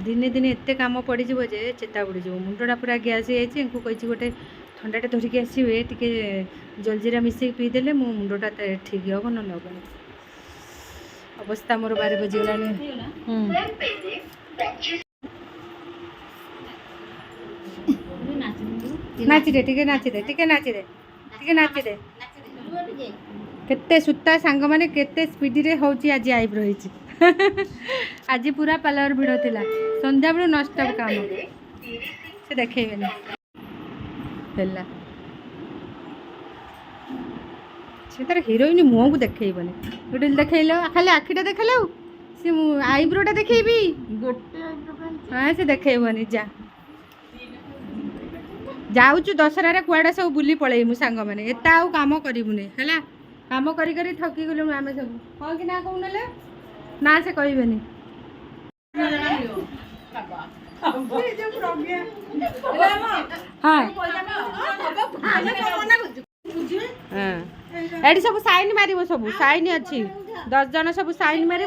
दिने दिने एत कम पड़ जे चेता बुड़ जाव मुंडा पूरा गैस हो कही गोटे ठंडाटे धरिकी आसवे टे जलजीरा मिसेक पीदेले मो मुंडा ठीक हम ना हेनी अवस्था मोर 12 बजीगला नाचिदे टे नाचिदे टे नाचिदे टे नाचिदे केते सुता सांग माने केते स्पीड रे होची आज आईब्रो होची आज पूरा पार्लर भिड़ थिला संध्या बेलू नष्ट काम से देखेबेनी हेला से तार हिरोइन मुह को देखेबनी गोटे देखल खाली आखिटा देखल से आईब्रोटा देखेबी गोटे हाँ से देखेबनी जा जाऊचु दशहरा कुआडा सब बुली पलैमु सांग मैंने एता आउ काम करूनी है काम करी करी थकी गलु आम सब हाँ कि ना कहून ना से कहबेनी एटी सब साइन मार सब साइन अच्छी 10 जन सब साइन मार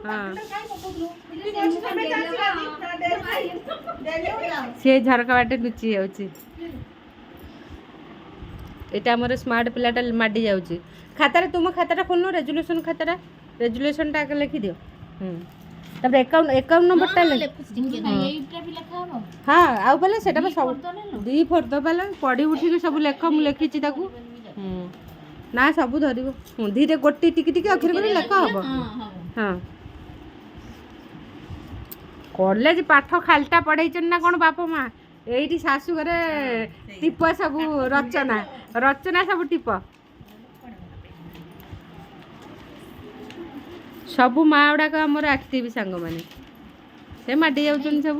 हाँ सी झरका बाटे लुचि जाऊँ यहाँ आमर स्मार्ट पिलाटा माड़ी जाऊँ खातार तुम खाताटा खोलनो रेजुलेशन खाताटा रेजुलेशन टा लिखि दियो तब अकाउंट नंबर हाँ आउ पहले सेटा सब 2 फोटो पहले पढ़ी उठी सब लेख मु लिखी ना सब धर धीरे गोटे टिकी टिकी अक्षर कर लेख हम हाँ कॉलेज पाठ खालटा पढ़े ना कौन बाप माँ यही शाशु घरे टीप सब रचना रचना सब टीप सबू माँ गुड़ाक आमर एक्टिव सांग मैंने से माटी जाऊँ सब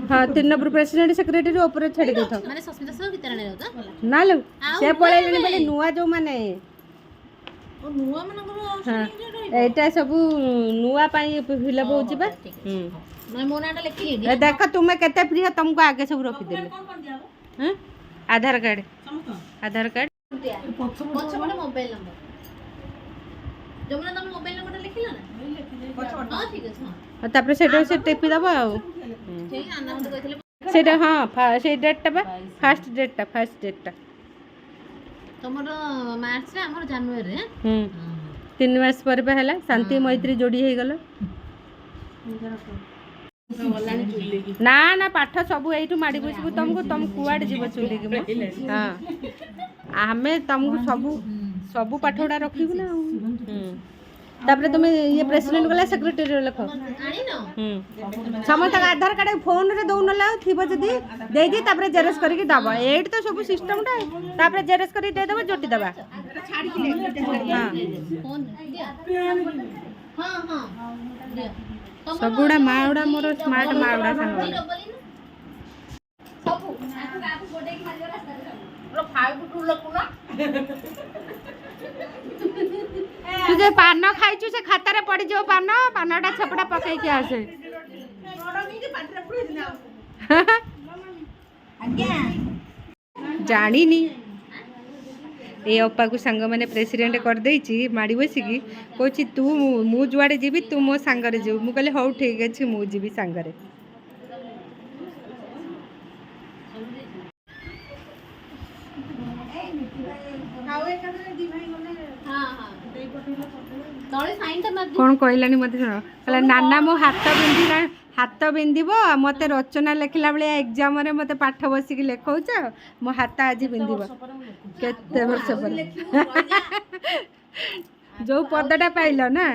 हाँ 3 नंबर प्रेसिडेंट सेक्रेटरी ऊपर छाड़ी दे माने सस्मिता सब भीतर ने रहता ना लो से पळैले बोले नुआ जो माने ओ नुआ मन एटा सब नुआ पाई फिलअप होची बा मैं मोनाटा लिखि ले देखो तुम केते प्रिय तुमको आगे सब रखि देले हैं आधार कार्ड मोबाइल नंबर जमुना तुम मोबाइल नंबर लिखिला ना हां ठीक है तापर सेटा से टेपी दबा आ ठीक है नाम तो कहथिले सेटा हां से डेटटा बा फर्स्ट डेटटा तमरो मार्च रे हमर जनवरी रे 3 मास पर बे हला शांति मैत्री जोड़ी हे गलो ना ना पाठ सब एठू माडी बसबू तुम कुआड जीव चुली की हां हमें तुमको सब पाठ उड़ा रखीबू ना तापर तुम ये प्रेसिडेंट गला सेक्रेटरी लिख समस्त आधार कार्ड फोन रे दौन ला थिबो जदी दे दी तापर जेरक्स करके दबा एट तो सब सिस्टम टा तापर जेरक्स करके दे दबा जोटी दबा छाड़ी के हां फोन हां हां सबुड़ा माउड़ा मोर स्मार्ट माउड़ा संग सब बाबू गोटे की मारियो रास्ता रो 5 लकु ना तुझे पान खाइछु से खाता रे पड़ी जो पानटा छपड़ा पकई के आसे जानी नी ए अपा को संग माने प्रेसिडेंट कर देछि माडी बसिकी कहछि तू मु जुआडे जीबी तू मो संग रे जीव मु कहले हौ ठीक अछि मु जीबी संग रे कौन कहलानी मत शुण कहला नाना मो हाथ बिंधिब मत रचना लिखला बेले एग्जाम रे मत पाठ बसिक लिखौच मो हाथ आज बिंधिब केते वर्ष पर जो पदटा पाइल ना